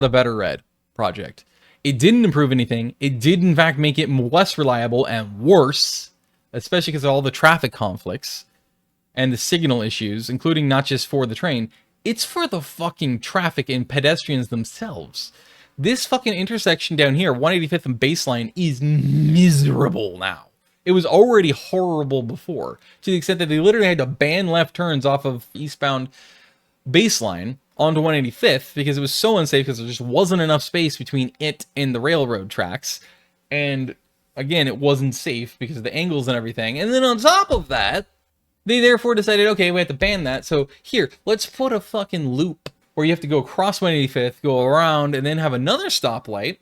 the Better Red project. It didn't improve anything. It did, in fact, make it less reliable and worse, especially because of all the traffic conflicts and the signal issues, including not just for the train, it's for the fucking traffic and pedestrians themselves. This fucking intersection down here, 185th and Baseline, is miserable now. It was already horrible before, to the extent that they literally had to ban left turns off of eastbound Baseline onto 185th because it was so unsafe because there just wasn't enough space between it and the railroad tracks. And again, it wasn't safe because of the angles and everything. And then on top of that, they therefore decided, okay, we have to ban that. So here, let's put a fucking loop where you have to go across 185th, go around, and then have another stoplight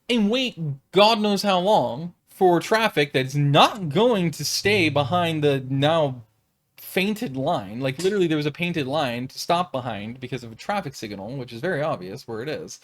and wait God knows how long for traffic that's not going to stay behind the now fainted line. Like literally there was a painted line to stop behind because of a traffic signal, which is very obvious where it is.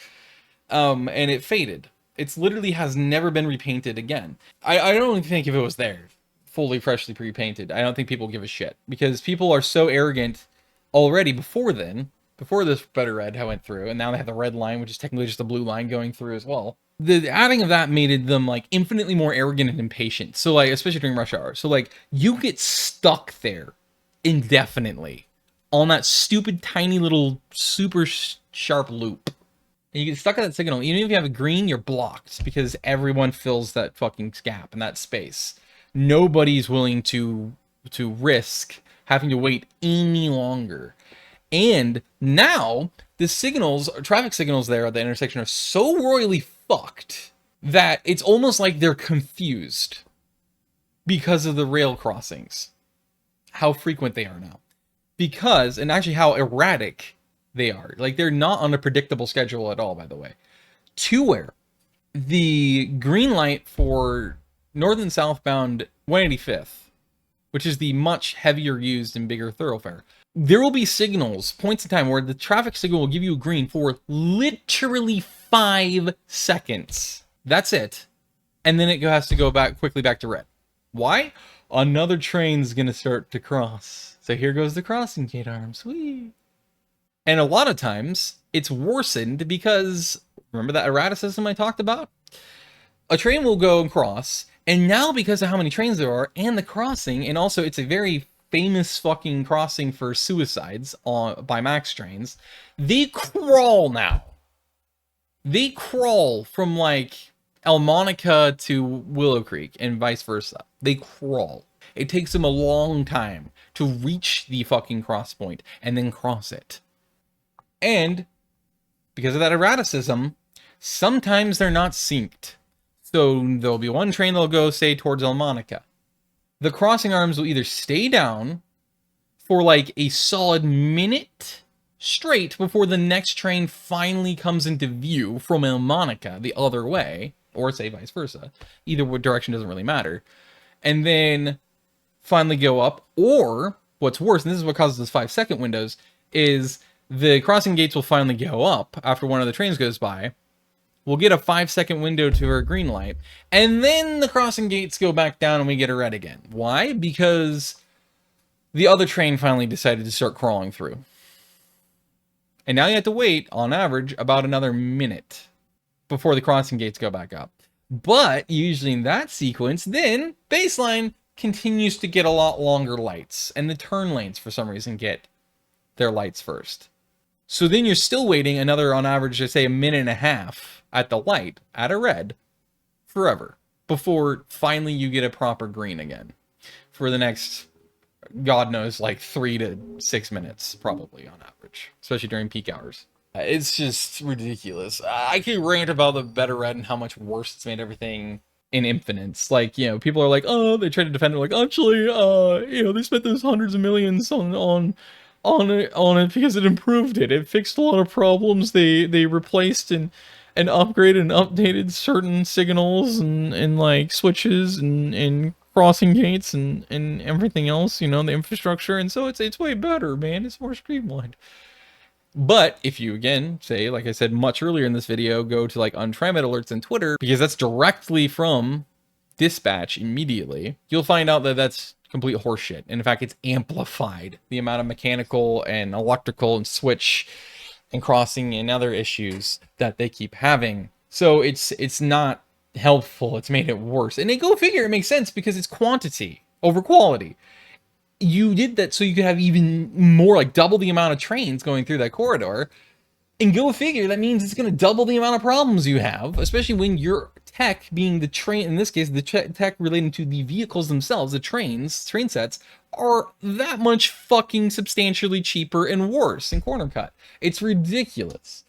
And it faded. It's literally has never been repainted again. I don't think if it was there, fully freshly pre-painted, I don't think people give a shit because people are so arrogant already before then, before this Better Red went through, and now they have the red line, which is technically just a blue line going through as well. The adding of that made them like infinitely more arrogant and impatient. So like, especially during rush hour. So like, you get stuck there indefinitely on that stupid tiny little super sharp loop. And you get stuck at that signal. Even if you have a green, you're blocked because everyone fills that fucking gap and that space. Nobody's willing to risk having to wait any longer. And now the signals, traffic signals there at the intersection are so royally fucked that it's almost like they're confused because of the rail crossings. How frequent they are now. Because, and actually how erratic they are. Like they're not on a predictable schedule at all, by the way. To where the green light for north and southbound 185th, which is the much heavier used and bigger thoroughfare, there will be signals, points in time, where the traffic signal will give you a green for literally 5 seconds. That's it. And then it has to go quickly back to red. Why? Another train's gonna start to cross. So here goes the crossing gate arms. Whee! And a lot of times, it's worsened because, remember that errata system I talked about? A train will go and cross, and now because of how many trains there are, and the crossing, and also it's a very famous fucking crossing for suicides by Max trains, they crawl now. They crawl from like Elmonica to Willow Creek and vice versa. They crawl. It takes them a long time to reach the fucking cross point and then cross it. And because of that erraticism, sometimes they're not synced. So there'll be one train that'll go, say, towards Elmonica. The crossing arms will either stay down for like a solid minute straight before the next train finally comes into view from Elmonica the other way, or say vice versa. Either direction doesn't really matter. And then finally go up, or what's worse, and this is what causes those 5-second windows, is the crossing gates will finally go up after one of the trains goes by. We'll get a 5-second window to our green light, and then the crossing gates go back down and we get a red again. Why? Because the other train finally decided to start crawling through. And now you have to wait, on average, about another minute before the crossing gates go back up. But usually in that sequence, then Baseline continues to get a lot longer lights, and the turn lanes for some reason get their lights first. So then you're still waiting another, on average, say a minute and a half at the light, at a red, forever, before finally you get a proper green again for the next, God knows, like 3 to 6 minutes, probably on average, especially during peak hours. It's just ridiculous. I could rant about the Better Red and how much worse it's made everything in infinites. Like, you know, people are like, oh, they try to defend it, like, actually, you know, they spent those hundreds of millions on it because it improved it. It fixed a lot of problems. They replaced and upgraded and updated certain signals and like switches and crossing gates and everything else, you know, the infrastructure. And so it's way better, man. It's more streamlined. But if you, again, say, like I said much earlier in this video, go to like TriMet's alerts on Twitter, because that's directly from dispatch immediately, you'll find out that that's complete horseshit. And in fact, it's amplified the amount of mechanical and electrical and switch and crossing and other issues that they keep having. So it's not helpful. It's made it worse. And they go figure, it makes sense because it's quantity over quality. You did that so you could have even more, like double the amount of trains going through that corridor. And go figure, that means it's going to double the amount of problems you have, especially when your tech, being the train, in this case, the tech relating to the vehicles themselves, the train sets, are that much fucking substantially cheaper and worse in Corner Cut. It's ridiculous.